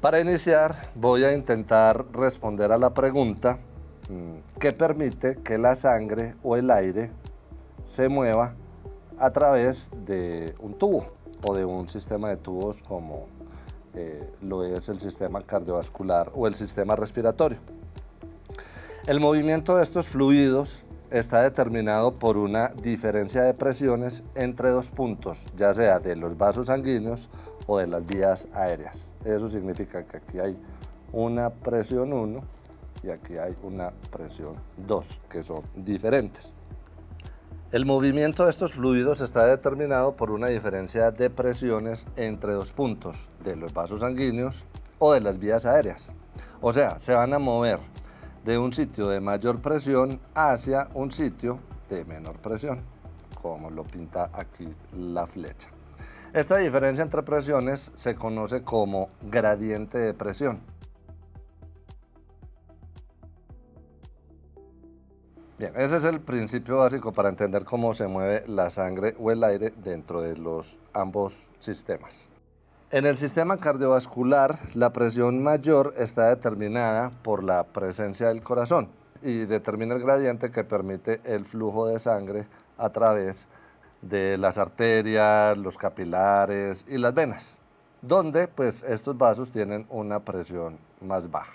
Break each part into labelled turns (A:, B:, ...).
A: Para iniciar, voy a intentar responder a la pregunta ¿qué permite que la sangre o el aire se mueva a través de un tubo o de un sistema de tubos como lo es el sistema cardiovascular o el sistema respiratorio? El movimiento de estos fluidos está determinado por una diferencia de presiones entre dos puntos, ya sea de los vasos sanguíneos o de las vías aéreas. Eso significa que aquí hay una presión 1 y aquí hay una presión 2, que son diferentes. El movimiento de estos fluidos está determinado por una diferencia de presiones entre dos puntos de los vasos sanguíneos o de las vías aéreas. O sea, se van a mover de un sitio de mayor presión hacia un sitio de menor presión, como lo pinta aquí la flecha. Esta diferencia entre presiones se conoce como gradiente de presión. Bien, ese es el principio básico para entender cómo se mueve la sangre o el aire dentro de ambos sistemas. En el sistema cardiovascular, la presión mayor está determinada por la presencia del corazón y determina el gradiente que permite el flujo de sangre a través de las arterias, los capilares y las venas, donde pues estos vasos tienen una presión más baja.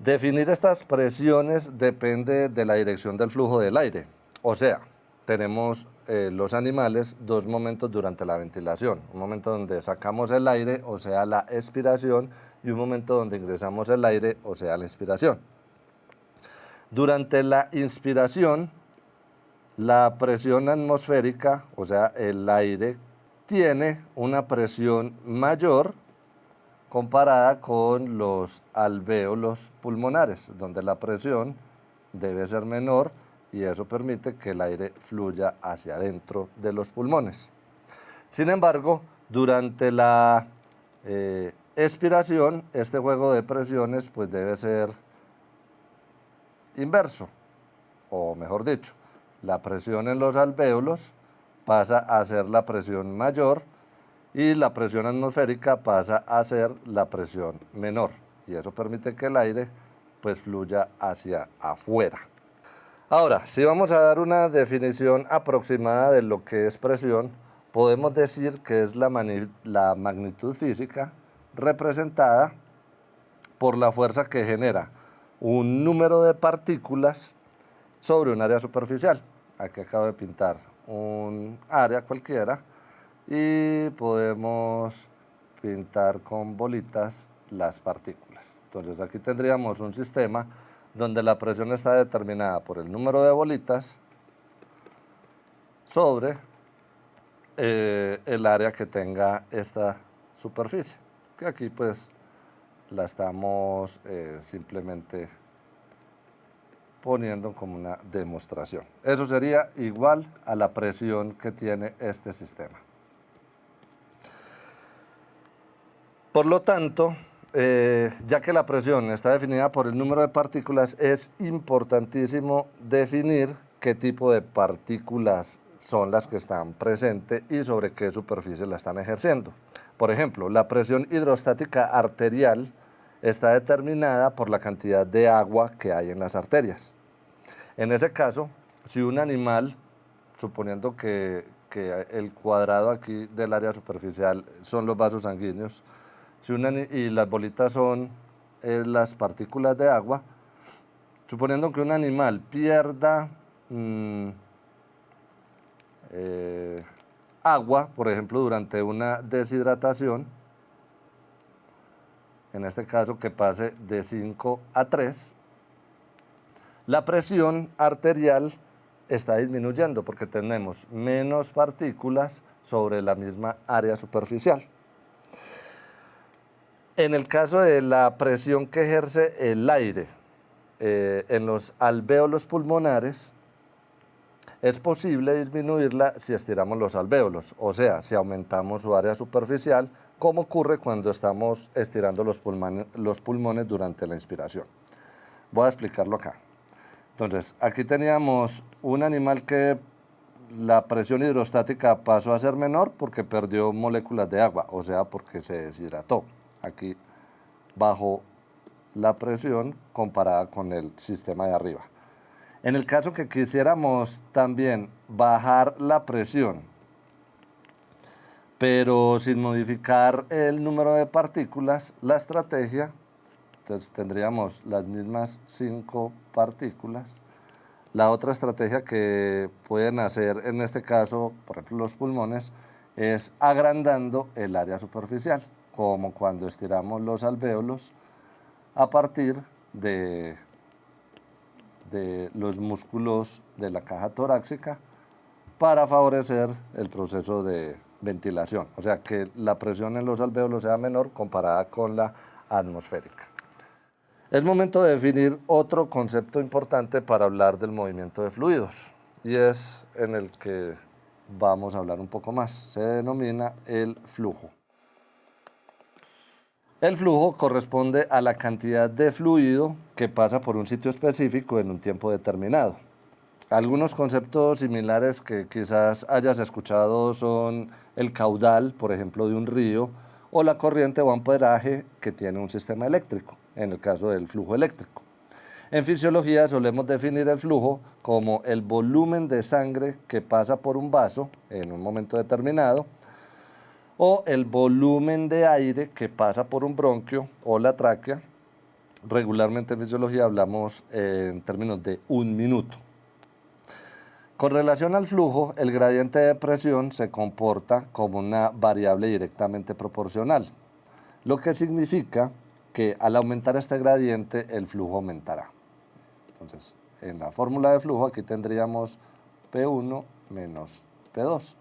A: Definir estas presiones depende de la dirección del flujo del aire, o sea, tenemos los animales dos momentos durante la ventilación, un momento donde sacamos el aire, o sea, la expiración, y un momento donde ingresamos el aire, o sea, la inspiración. Durante la inspiración, la presión atmosférica, o sea, el aire, tiene una presión mayor comparada con los alvéolos pulmonares, donde la presión debe ser menor y eso permite que el aire fluya hacia adentro de los pulmones. Sin embargo, durante la expiración, este juego de presiones pues debe ser inverso, o mejor dicho, la presión en los alvéolos pasa a ser la presión mayor y la presión atmosférica pasa a ser la presión menor, y eso permite que el aire pues fluya hacia afuera. Ahora, si vamos a dar una definición aproximada de lo que es presión, podemos decir que es la magnitud física representada por la fuerza que genera un número de partículas sobre un área superficial. Aquí acabo de pintar un área cualquiera y podemos pintar con bolitas las partículas. Entonces aquí tendríamos un sistema donde la presión está determinada por el número de bolitas sobre el área que tenga esta superficie, que aquí pues la estamos simplemente poniendo como una demostración. Eso sería igual a la presión que tiene este sistema. Por lo tanto, ya que la presión está definida por el número de partículas, es importantísimo definir qué tipo de partículas son las que están presentes y sobre qué superficie la están ejerciendo. Por ejemplo, la presión hidrostática arterial está determinada por la cantidad de agua que hay en las arterias. En ese caso, si un animal, suponiendo que el cuadrado aquí del área superficial son los vasos sanguíneos, y las bolitas son las partículas de agua, suponiendo que un animal pierda agua, por ejemplo, durante una deshidratación, en este caso que pase de 5 a 3, la presión arterial está disminuyendo porque tenemos menos partículas sobre la misma área superficial. En el caso de la presión que ejerce el aire en los alvéolos pulmonares, es posible disminuirla si estiramos los alvéolos, o sea, si aumentamos su área superficial, como ocurre cuando estamos estirando los pulmones durante la inspiración. Voy a explicarlo acá. Entonces, aquí teníamos un animal que la presión hidrostática pasó a ser menor porque perdió moléculas de agua, o sea, porque se deshidrató. Aquí bajo la presión comparada con el sistema de arriba. En el caso que quisiéramos también bajar la presión, pero sin modificar el número de partículas, la estrategia, entonces tendríamos las mismas 5 partículas. La otra estrategia que pueden hacer en este caso, por ejemplo los pulmones, es agrandando el área superficial, como cuando estiramos los alvéolos a partir de los músculos de la caja torácica para favorecer el proceso de ventilación, o sea que la presión en los alvéolos sea menor comparada con la atmosférica. Es momento de definir otro concepto importante para hablar del movimiento de fluidos y es en el que vamos a hablar un poco más. Se denomina el flujo. El flujo corresponde a la cantidad de fluido que pasa por un sitio específico en un tiempo determinado. Algunos conceptos similares que quizás hayas escuchado son el caudal, por ejemplo, de un río, o la corriente o amperaje que tiene un sistema eléctrico, en el caso del flujo eléctrico. En fisiología solemos definir el flujo como el volumen de sangre que pasa por un vaso en un momento determinado, o el volumen de aire que pasa por un bronquio o la tráquea. Regularmente en fisiología hablamos en términos de un minuto. Con relación al flujo, el gradiente de presión se comporta como una variable directamente proporcional, lo que significa que al aumentar este gradiente el flujo aumentará. Entonces, en la fórmula de flujo aquí tendríamos P1 menos P2.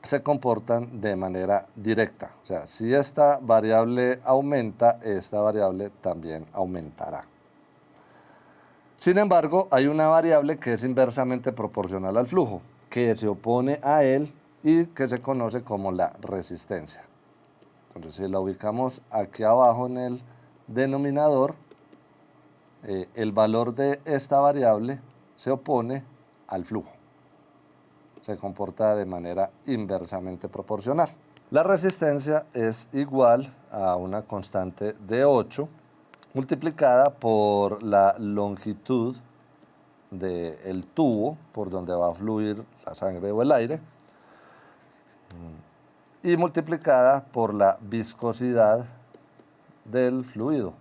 A: Se comportan de manera directa, o sea, si esta variable aumenta, esta variable también aumentará. Sin embargo, hay una variable que es inversamente proporcional al flujo, que se opone a él y que se conoce como la resistencia. Entonces, si la ubicamos aquí abajo en el denominador, el valor de esta variable se opone al flujo. Se comporta de manera inversamente proporcional. La resistencia es igual a una constante de 8 multiplicada por la longitud del tubo por donde va a fluir la sangre o el aire y multiplicada por la viscosidad del fluido,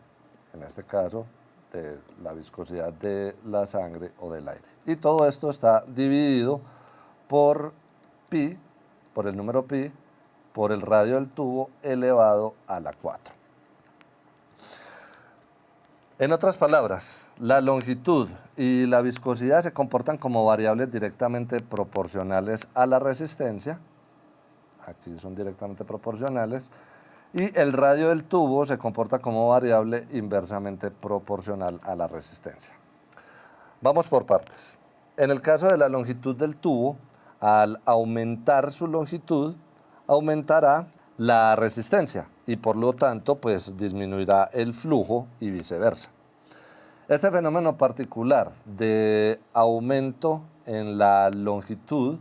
A: en este caso de la viscosidad de la sangre o del aire. Y todo esto está dividido por pi, por el número pi, por el radio del tubo elevado a la 4. En otras palabras, la longitud y la viscosidad se comportan como variables directamente proporcionales a la resistencia. Aquí son directamente proporcionales. Y el radio del tubo se comporta como variable inversamente proporcional a la resistencia. Vamos por partes. En el caso de la longitud del tubo, al aumentar su longitud, aumentará la resistencia y por lo tanto pues disminuirá el flujo y viceversa. Este fenómeno particular de aumento en la longitud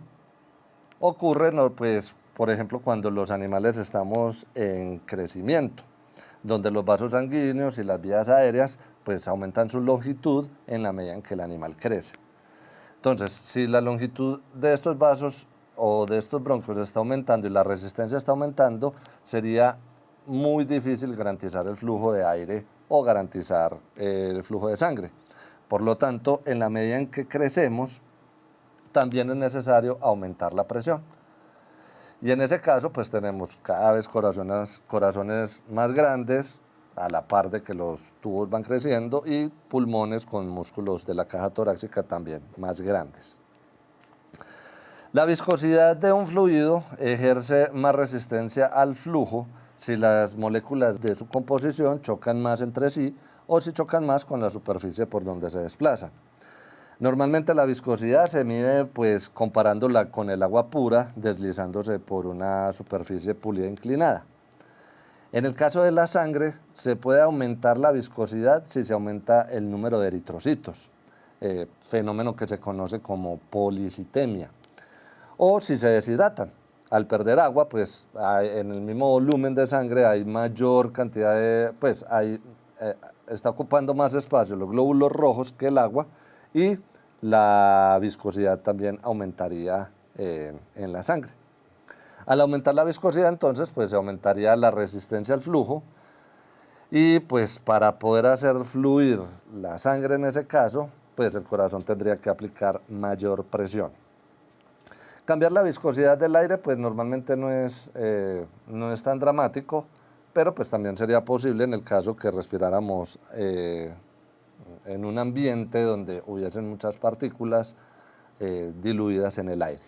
A: ocurre pues, por ejemplo cuando los animales estamos en crecimiento, donde los vasos sanguíneos y las vías aéreas pues aumentan su longitud en la medida en que el animal crece. Entonces, si la longitud de estos vasos o de estos bronquios está aumentando y la resistencia está aumentando, sería muy difícil garantizar el flujo de aire o garantizar el flujo de sangre. Por lo tanto, en la medida en que crecemos, también es necesario aumentar la presión. Y en ese caso, pues tenemos cada vez corazones más grandes, a la par de que los tubos van creciendo, y pulmones con músculos de la caja torácica también más grandes. La viscosidad de un fluido ejerce más resistencia al flujo si las moléculas de su composición chocan más entre sí o si chocan más con la superficie por donde se desplazan. Normalmente la viscosidad se mide pues comparándola con el agua pura deslizándose por una superficie pulida inclinada. En el caso de la sangre, se puede aumentar la viscosidad si se aumenta el número de eritrocitos, fenómeno que se conoce como policitemia, o si se deshidratan, Al perder agua, pues en el mismo volumen de sangre hay mayor cantidad de, pues está ocupando más espacio los glóbulos rojos que el agua y la viscosidad también aumentaría en la sangre. Al aumentar la viscosidad, entonces, pues se aumentaría la resistencia al flujo y pues para poder hacer fluir la sangre en ese caso, pues el corazón tendría que aplicar mayor presión. Cambiar la viscosidad del aire, pues normalmente no es tan dramático, pero pues también sería posible en el caso que respiráramos en un ambiente donde hubiesen muchas partículas diluidas en el aire,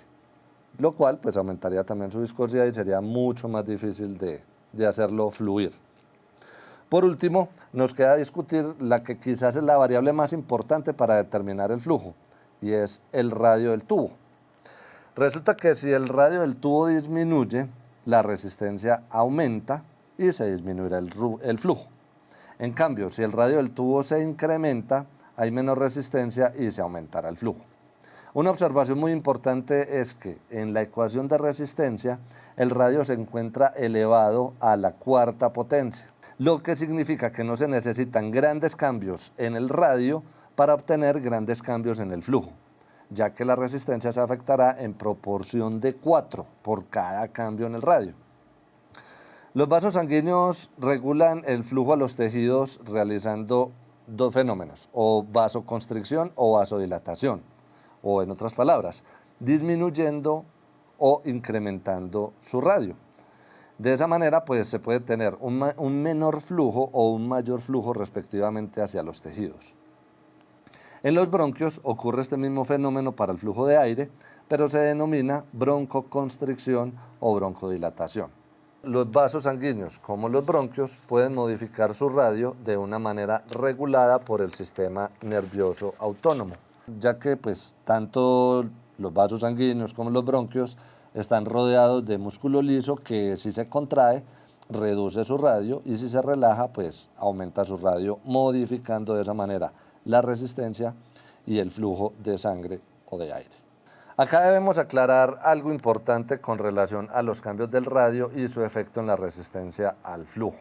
A: lo cual pues aumentaría también su viscosidad y sería mucho más difícil de hacerlo fluir. Por último, nos queda discutir la que quizás es la variable más importante para determinar el flujo, y es el radio del tubo. Resulta que si el radio del tubo disminuye, la resistencia aumenta y se disminuirá el flujo. En cambio, si el radio del tubo se incrementa, hay menos resistencia y se aumentará el flujo. Una observación muy importante es que en la ecuación de resistencia, el radio se encuentra elevado a la cuarta potencia, lo que significa que no se necesitan grandes cambios en el radio para obtener grandes cambios en el flujo, ya que la resistencia se afectará en proporción de 4 por cada cambio en el radio. Los vasos sanguíneos regulan el flujo a los tejidos realizando dos fenómenos, o vasoconstricción o vasodilatación, o en otras palabras, disminuyendo o incrementando su radio. De esa manera, pues se puede tener un menor flujo o un mayor flujo respectivamente hacia los tejidos. En los bronquios ocurre este mismo fenómeno para el flujo de aire, pero se denomina broncoconstricción o broncodilatación. Los vasos sanguíneos, como los bronquios, pueden modificar su radio de una manera regulada por el sistema nervioso autónomo, ya que pues tanto los vasos sanguíneos como los bronquios están rodeados de músculo liso que si se contrae reduce su radio y si se relaja pues aumenta su radio, modificando de esa manera la resistencia y el flujo de sangre o de aire. Acá debemos aclarar algo importante con relación a los cambios del radio y su efecto en la resistencia al flujo.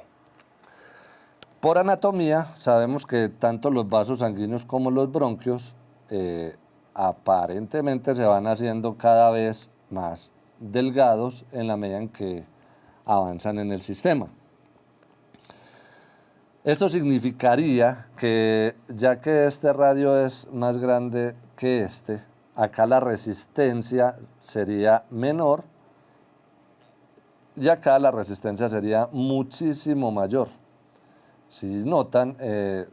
A: Por anatomía sabemos que tanto los vasos sanguíneos como los bronquios aparentemente se van haciendo cada vez más delgados en la medida en que avanzan en el sistema. Esto significaría que ya que este radio es más grande que acá la resistencia sería menor y acá la resistencia sería muchísimo mayor. Si notan,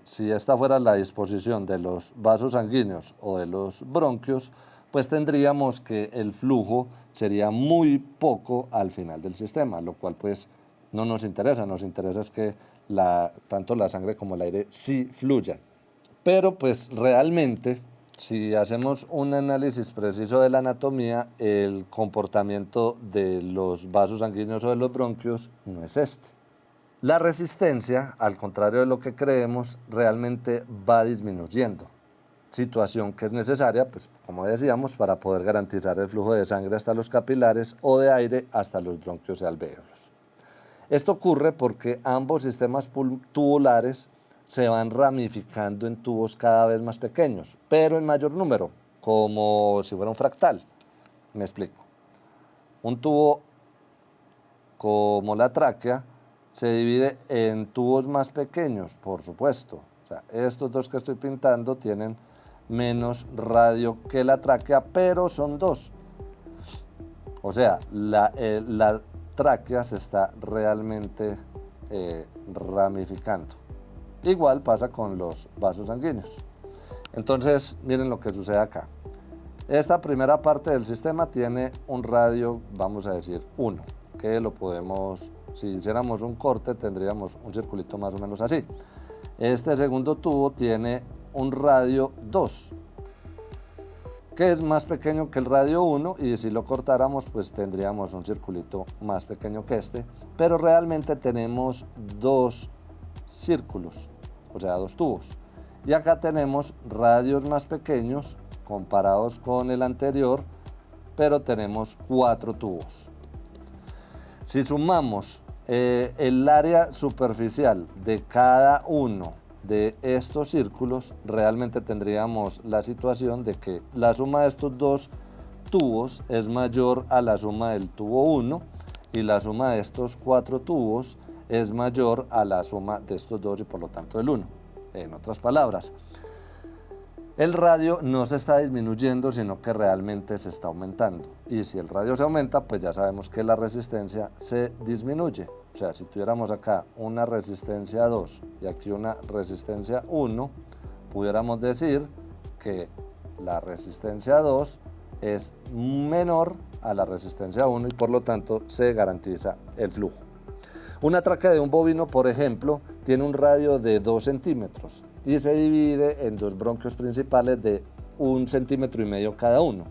A: si esta fuera la disposición de los vasos sanguíneos o de los bronquios, pues tendríamos que el flujo sería muy poco al final del sistema, lo cual pues no nos interesa es que tanto la sangre como el aire sí fluyan. Pero pues realmente, si hacemos un análisis preciso de la anatomía, el comportamiento de los vasos sanguíneos o de los bronquios no es este. La resistencia, al contrario de lo que creemos, realmente va disminuyendo, situación que es necesaria, pues como decíamos, para poder garantizar el flujo de sangre hasta los capilares o de aire hasta los bronquios y alvéolos. Esto ocurre porque ambos sistemas tubulares se van ramificando en tubos cada vez más pequeños, pero en mayor número, como si fuera un fractal. Me explico. Un tubo como la tráquea se divide en tubos más pequeños, por supuesto. O sea, estos dos que estoy pintando tienen menos radio que la tráquea, pero son dos. O sea, la tráquea se está realmente ramificando. Igual pasa con los vasos sanguíneos. Entonces, miren lo que sucede acá. Esta primera parte del sistema tiene un radio, vamos a decir, 1, que lo podemos, si hiciéramos un corte, tendríamos un circulito más o menos así. Este segundo tubo tiene un radio 2, que es más pequeño que el radio 1, y si lo cortáramos pues tendríamos un circulito más pequeño que este, pero realmente tenemos dos círculos, o sea, dos tubos. Y acá tenemos radios más pequeños comparados con el anterior, pero tenemos 4 tubos. Si sumamos el área superficial de cada uno de estos círculos, realmente tendríamos la situación de que la suma de estos dos tubos es mayor a la suma del tubo 1 y la suma de estos 4 tubos es mayor a la suma de estos dos y por lo tanto del 1. En otras palabras, el radio no se está disminuyendo, sino que realmente se está aumentando. Y si el radio se aumenta, pues ya sabemos que la resistencia se disminuye. O sea, si tuviéramos acá una resistencia 2 y aquí una resistencia 1, pudiéramos decir que la resistencia 2 es menor a la resistencia 1 y por lo tanto se garantiza el flujo. Una traca de un bovino, por ejemplo, tiene un radio de 2 centímetros y se divide en dos bronquios principales de 1,5 centímetros cada uno.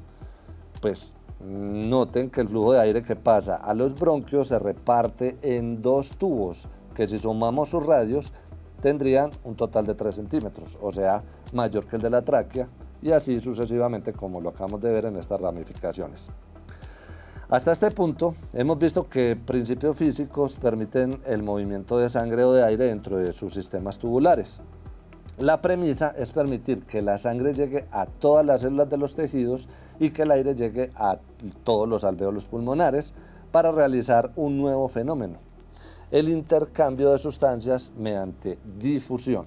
A: Pues noten que el flujo de aire que pasa a los bronquios se reparte en dos tubos, que si sumamos sus radios tendrían un total de 3 centímetros, o sea, mayor que el de la tráquea, y así sucesivamente como lo acabamos de ver en estas ramificaciones. Hasta este punto hemos visto que principios físicos permiten el movimiento de sangre o de aire dentro de sus sistemas tubulares. La premisa es permitir que la sangre llegue a todas las células de los tejidos y que el aire llegue a todos los alvéolos pulmonares para realizar un nuevo fenómeno, el intercambio de sustancias mediante difusión.